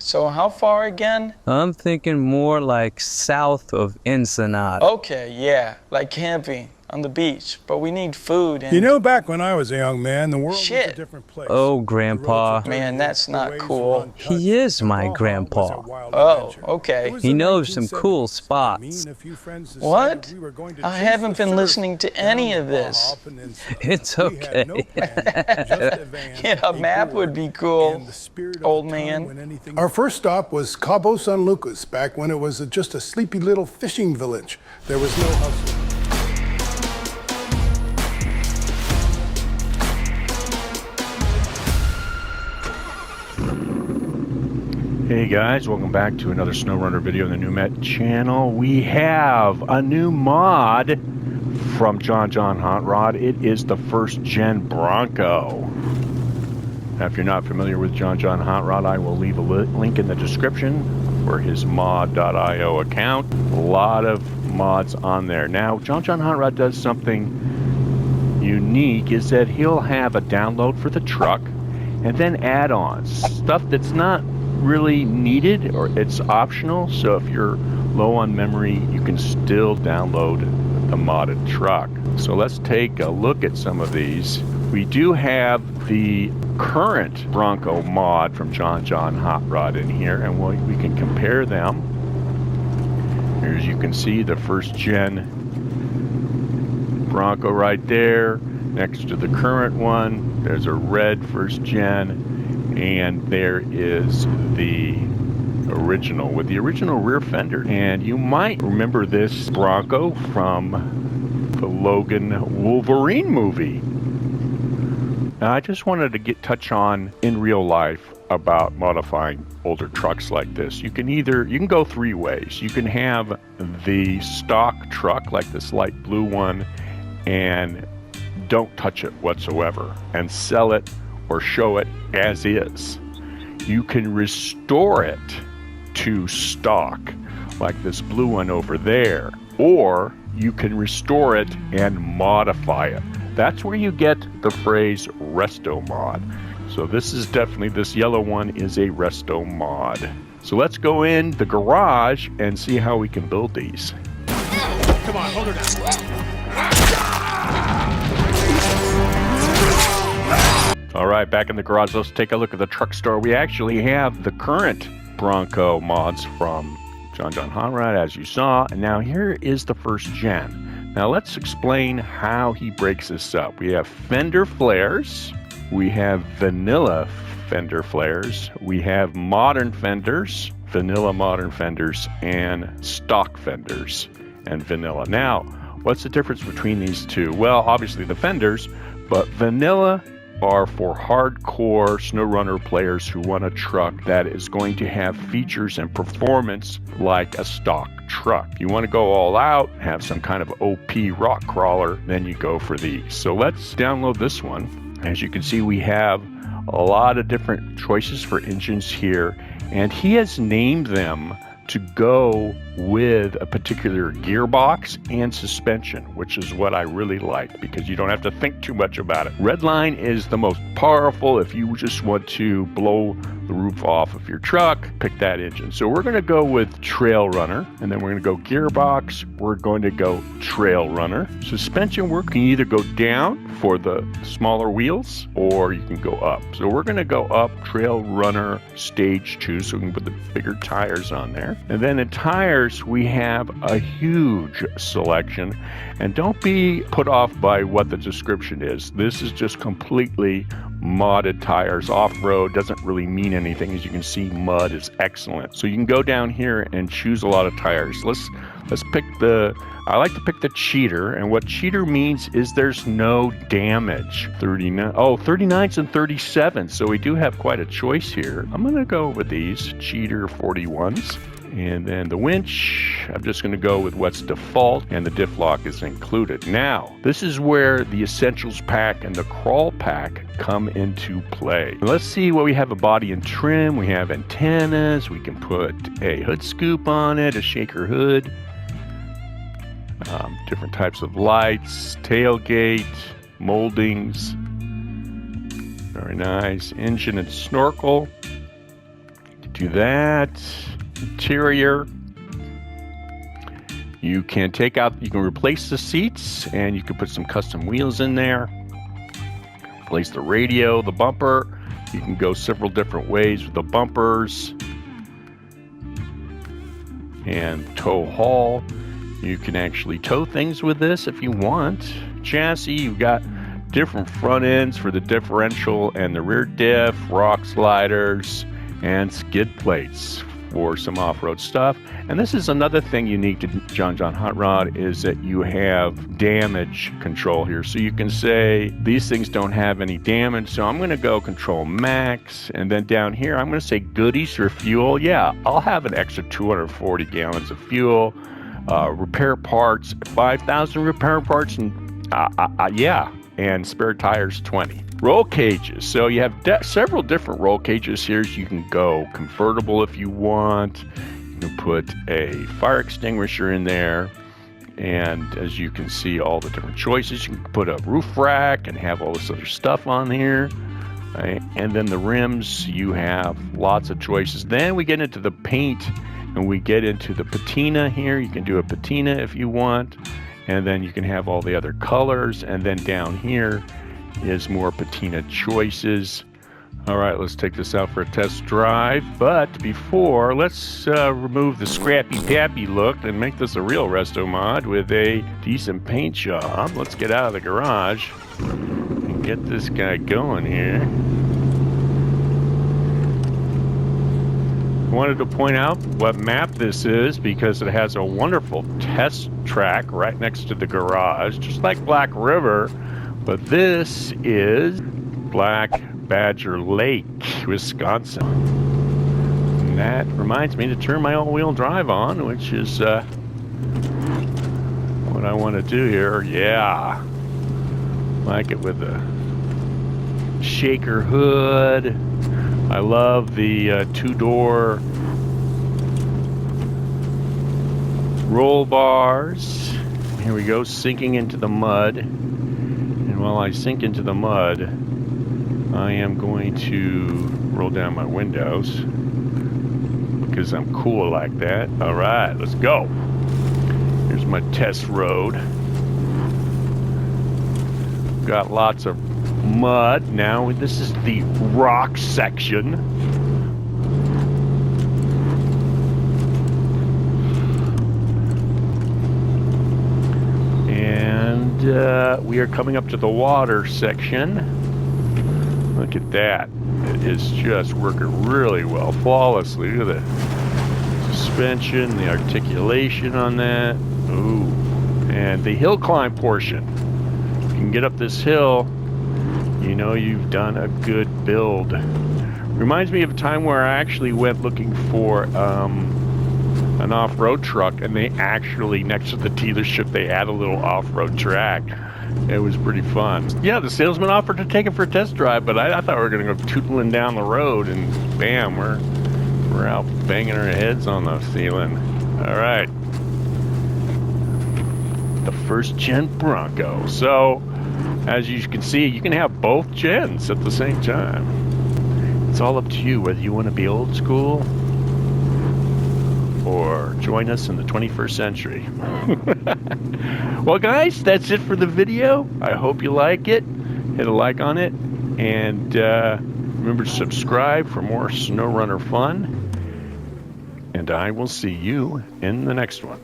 So how far again? I'm thinking more like south of Ensenada. Okay, yeah, like camping on the beach, but we need food and... You know, back when I was a young man, the world was a Shit. different place. Oh, Grandpa. Man, that's not cool. He is my grandpa. Oh, okay. He knows some cool spots. What? I haven't been listening to any of this. It's okay. Yeah, a map would be cool, old man. Our first stop was Cabo San Lucas, back when it was just a sleepy little fishing village. There was no hustle. Hey guys, welcome back to another SnowRunner video on the Nuumet channel. We have a new mod from JohnJohnHotRod. It is the first Gen Bronco. Now, if you're not familiar with JohnJohnHotRod, I will leave a link in the description for his mod.io account. A lot of mods on there. Now, JohnJohnHotRod does something unique, is that he'll have a download for the truck and then add-ons, stuff that's not really needed or it's optional. So if you're low on memory, you can still download the modded truck. So let's take a look at some of these. We do have the current Bronco mod from JohnJohnHotRod in here, and we can compare them. Here, as you can see, the first gen Bronco right there next to the current one. There's a red first gen, and there is the original with the original rear fender. And you might remember this Bronco from the Logan Wolverine movie. Now, I just wanted to touch on in real life about modifying older trucks like this. You can go three ways. You can have the stock truck like this light blue one and don't touch it whatsoever and sell it or show it as is. You can restore it to stock like this blue one over there, or you can restore it and modify it. That's where you get the phrase resto mod. So this yellow one is a resto mod. So let's go in the garage and see how we can build these. Come on, hold her down. All right, back in the garage, let's take a look at the truck store. We actually have the current Bronco mods from JohnJohnHotRod, as you saw, and now here is the first gen. Now let's explain how he breaks this up. We have fender flares, we have vanilla fender flares, we have modern fenders, vanilla modern fenders, and stock fenders and vanilla. Now, what's the difference between these two? Well, obviously the fenders, but vanilla are for hardcore SnowRunner players who want a truck that is going to have features and performance like a stock truck. If you want to go all out, have some kind of OP rock crawler, then you go for these. So let's download this one. As you can see, we have a lot of different choices for engines here, and he has named them to go with a particular gearbox and suspension, which is what I really like because you don't have to think too much about it. Redline is the most powerful if you just want to blow the roof off of your truck, pick that engine. So we're going to go with Trail Runner, and then we're going to go gearbox, we're going to go Trail Runner. Suspension work, you can either go down for the smaller wheels or you can go up. So we're going to go up Trail Runner Stage 2, so we can put the bigger tires on there. And then in tires, we have a huge selection, and don't be put off by what the description is. This is just completely modded tires. Off-road doesn't really mean anything. As you can see, mud is excellent. So you can go down here and choose a lot of tires. Let's pick I like to pick the cheater, and what cheater means is there's no damage. 39s and 37s, so we do have quite a choice here. I'm gonna go with these cheater 41s. And then the winch, I'm just going to go with what's default, and the diff lock is included. Now, this is where the essentials pack and the crawl pack come into play. Let's see what we have: a body and trim, we have antennas, we can put a hood scoop on it, a shaker hood, different types of lights, tailgate, moldings, very nice, engine and snorkel. do that. Interior. You can you can replace the seats, and you can put some custom wheels in there. Replace the radio, the bumper. You can go several different ways with the bumpers. And tow haul. You can actually tow things with this if you want. Chassis, you've got different front ends for the differential and the rear diff, rock sliders, and skid plates for some off-road stuff. And this is another thing unique to JohnJohnHotRod, is that you have damage control here. So you can say these things don't have any damage, so I'm going to go control max, and then down here I'm going to say goodies for fuel. Yeah, I'll have an extra 240 gallons of fuel. Repair parts, 5,000 repair parts, and yeah, and spare tires 20. Roll cages. So you have several different roll cages here. You can go convertible if you want. You can put a fire extinguisher in there. And as you can see, all the different choices. You can put a roof rack and have all this other stuff on here. Right? And then the rims, you have lots of choices. Then we get into the paint, and we get into the patina here. You can do a patina if you want. And then you can have all the other colors. And then down here is more patina choices. All right, let's take this out for a test drive. But before, let's remove the scrappy pappy look and make this a real resto mod with a decent paint job. Let's get out of the garage and get this guy going here. I wanted to point out what map this is because it has a wonderful test track right next to the garage, just like Black River. But this is Black Badger Lake, Wisconsin. And that reminds me to turn my all-wheel drive on, which is what I want to do here. Yeah. Like it with the shaker hood. I love the two-door roll bars. Here we go, sinking into the mud. And while I sink into the mud, I am going to roll down my windows because I'm cool like that. All right, let's go. Here's my test road. Got lots of mud now. This is the rock section. And we are coming up to the water section. Look at that. It is just working really well, flawlessly. Look at the suspension, the articulation on that. Ooh. And the hill climb portion. If you can get up this hill, you know you've done a good build. Reminds me of a time where I actually went looking for an off-road truck, and they actually, next to the dealership, they had a little off-road track. It was pretty fun. Yeah, the salesman offered to take it for a test drive, but I thought we were going to go tootling down the road, and bam, we're out banging our heads on the ceiling. All right. The first Gen Bronco. So, as you can see, you can have both gens at the same time. It's all up to you whether you want to be old school or join us in the 21st century. Well, guys, that's it for the video. I hope you like it. Hit a like on it. And remember to subscribe for more SnowRunner fun. And I will see you in the next one.